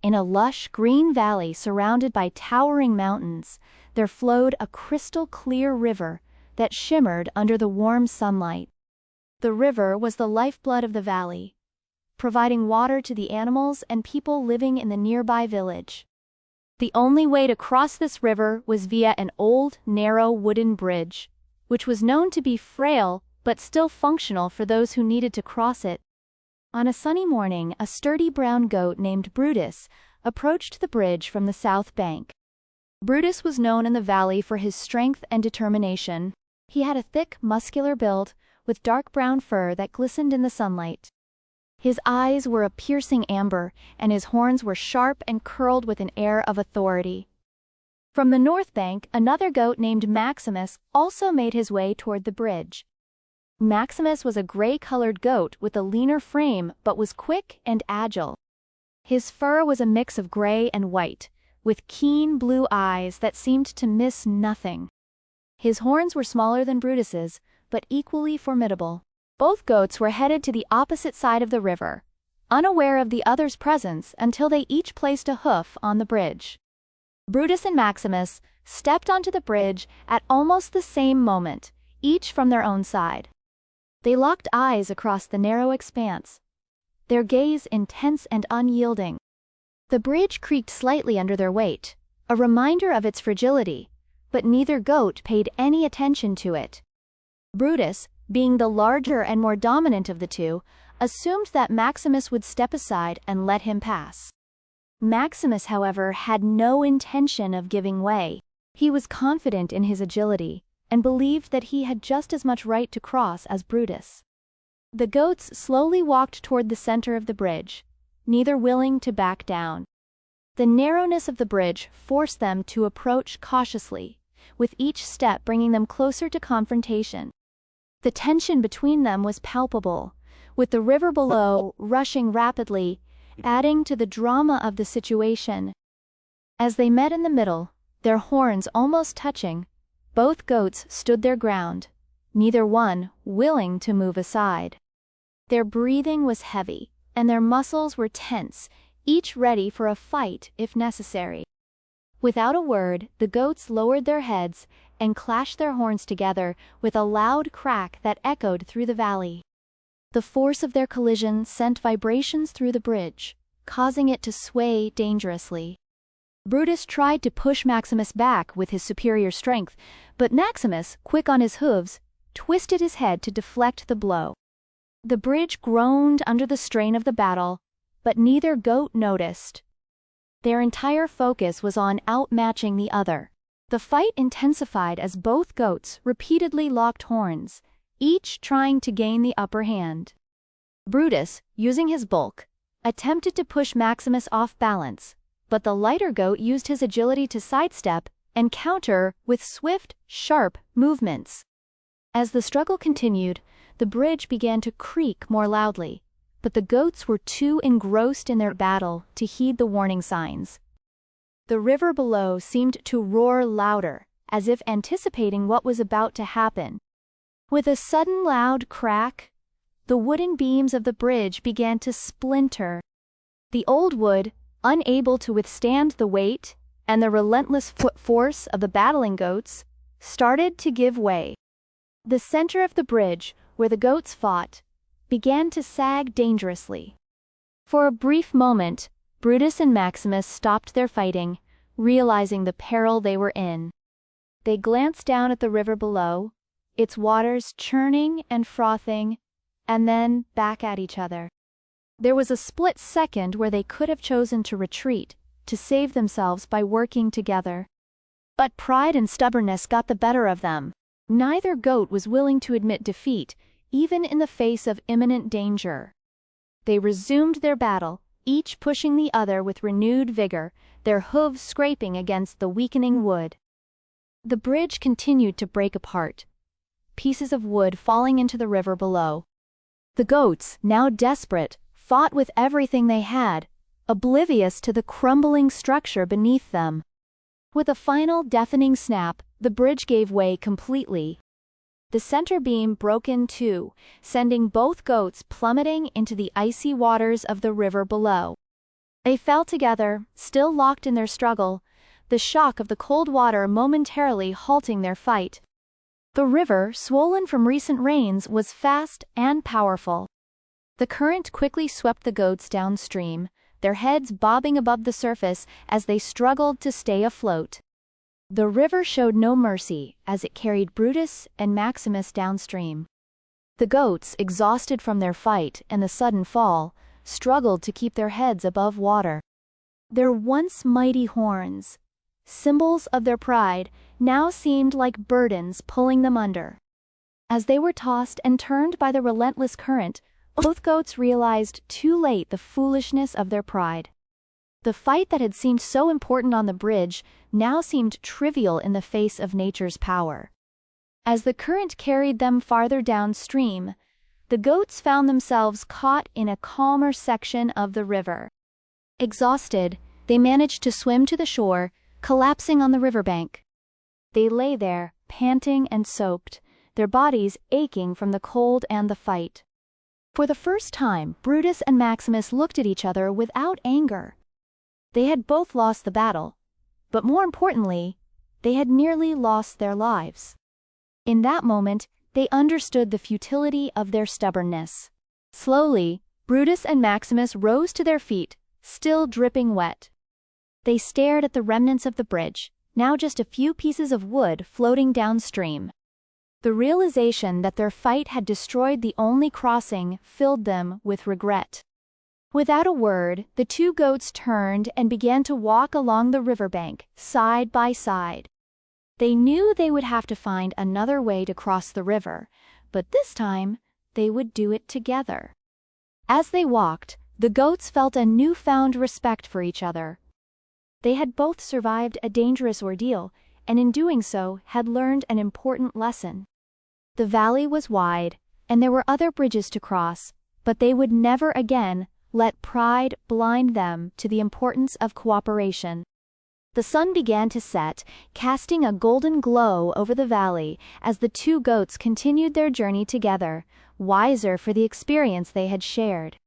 In a lush green valley surrounded by towering mountains, there flowed a crystal-clear river that shimmered under the warm sunlight. The river was the lifeblood of the valley, providing water to the animals and people living in the nearby village. The only way to cross this river was via an old, narrow wooden bridge, which was known to be frail but still functional for those who needed to cross it. On a sunny morning, a sturdy brown goat named Brutus approached the bridge from the south bank. Brutus was known in the valley for his strength and determination. He had a thick, muscular build, with dark brown fur that glistened in the sunlight. His eyes were a piercing amber, and his horns were sharp and curled with an air of authority. From the north bank, another goat named Maximus also made his way toward the bridge. Maximus was a gray-colored goat with a leaner frame but was quick and agile. His fur was a mix of gray and white, with keen blue eyes that seemed to miss nothing. His horns were smaller than Brutus's, but equally formidable. Both goats were headed to the opposite side of the river, unaware of the other's presence until they each placed a hoof on the bridge. Brutus and Maximus stepped onto the bridge at almost the same moment, each from their own side. They locked eyes across the narrow expanse, their gaze intense and unyielding. The bridge creaked slightly under their weight, a reminder of its fragility, but neither goat paid any attention to it. Brutus, being the larger and more dominant of the two, assumed that Maximus would step aside and let him pass. Maximus, however, had no intention of giving way. He was confident in his agility, and believed that he had just as much right to cross as Brutus. The goats slowly walked toward the center of the bridge, neither willing to back down. The narrowness of the bridge forced them to approach cautiously, with each step bringing them closer to confrontation. The tension between them was palpable, with the river below rushing rapidly, adding to the drama of the situation. As they met in the middle, their horns almost touching, both goats stood their ground, neither one willing to move aside. Their breathing was heavy, and their muscles were tense, each ready for a fight if necessary. Without a word, the goats lowered their heads and clashed their horns together with a loud crack that echoed through the valley. The force of their collision sent vibrations through the bridge, causing it to sway dangerously. Brutus tried to push Maximus back with his superior strength, but Maximus, quick on his hooves, twisted his head to deflect the blow. The bridge groaned under the strain of the battle, but neither goat noticed. Their entire focus was on outmatching the other. The fight intensified as both goats repeatedly locked horns, each trying to gain the upper hand. Brutus, using his bulk, attempted to push Maximus off balance, but the lighter goat used his agility to sidestep and counter with swift, sharp movements. As the struggle continued, the bridge began to creak more loudly, but the goats were too engrossed in their battle to heed the warning signs. The river below seemed to roar louder, as if anticipating what was about to happen. With a sudden loud crack, the wooden beams of the bridge began to splinter. The old wood, unable to withstand the weight and the relentless force of the battling goats, started to give way. The center of the bridge, where the goats fought, began to sag dangerously. For a brief moment, Brutus and Maximus stopped their fighting, realizing the peril they were in. They glanced down at the river below, its waters churning and frothing, and then back at each other. There was a split second where they could have chosen to retreat, to save themselves by working together. But pride and stubbornness got the better of them. Neither goat was willing to admit defeat, even in the face of imminent danger. They resumed their battle, each pushing the other with renewed vigor, their hooves scraping against the weakening wood. The bridge continued to break apart, pieces of wood falling into the river below. The goats, now desperate, fought with everything they had, oblivious to the crumbling structure beneath them. With a final deafening snap, the bridge gave way completely. The center beam broke in two, sending both goats plummeting into the icy waters of the river below. They fell together, still locked in their struggle, the shock of the cold water momentarily halting their fight. The river, swollen from recent rains, was fast and powerful. The current quickly swept the goats downstream, their heads bobbing above the surface as they struggled to stay afloat. The river showed no mercy as it carried Brutus and Maximus downstream. The goats, exhausted from their fight and the sudden fall, struggled to keep their heads above water. Their once mighty horns, symbols of their pride, now seemed like burdens pulling them under. As they were tossed and turned by the relentless current, both goats realized too late the foolishness of their pride. The fight that had seemed so important on the bridge now seemed trivial in the face of nature's power. As the current carried them farther downstream, the goats found themselves caught in a calmer section of the river. Exhausted, they managed to swim to the shore, collapsing on the riverbank. They lay there, panting and soaked, their bodies aching from the cold and the fight. For the first time, Brutus and Maximus looked at each other without anger. They had both lost the battle, but more importantly, they had nearly lost their lives. In that moment, they understood the futility of their stubbornness. Slowly, Brutus and Maximus rose to their feet, still dripping wet. They stared at the remnants of the bridge, now just a few pieces of wood floating downstream. The realization that their fight had destroyed the only crossing filled them with regret. Without a word, the two goats turned and began to walk along the riverbank, side by side. They knew they would have to find another way to cross the river, but this time, they would do it together. As they walked, the goats felt a newfound respect for each other. They had both survived a dangerous ordeal, and in doing so had learned an important lesson. The valley was wide, and there were other bridges to cross, but they would never again let pride blind them to the importance of cooperation. The sun began to set, casting a golden glow over the valley as the two goats continued their journey together, wiser for the experience they had shared.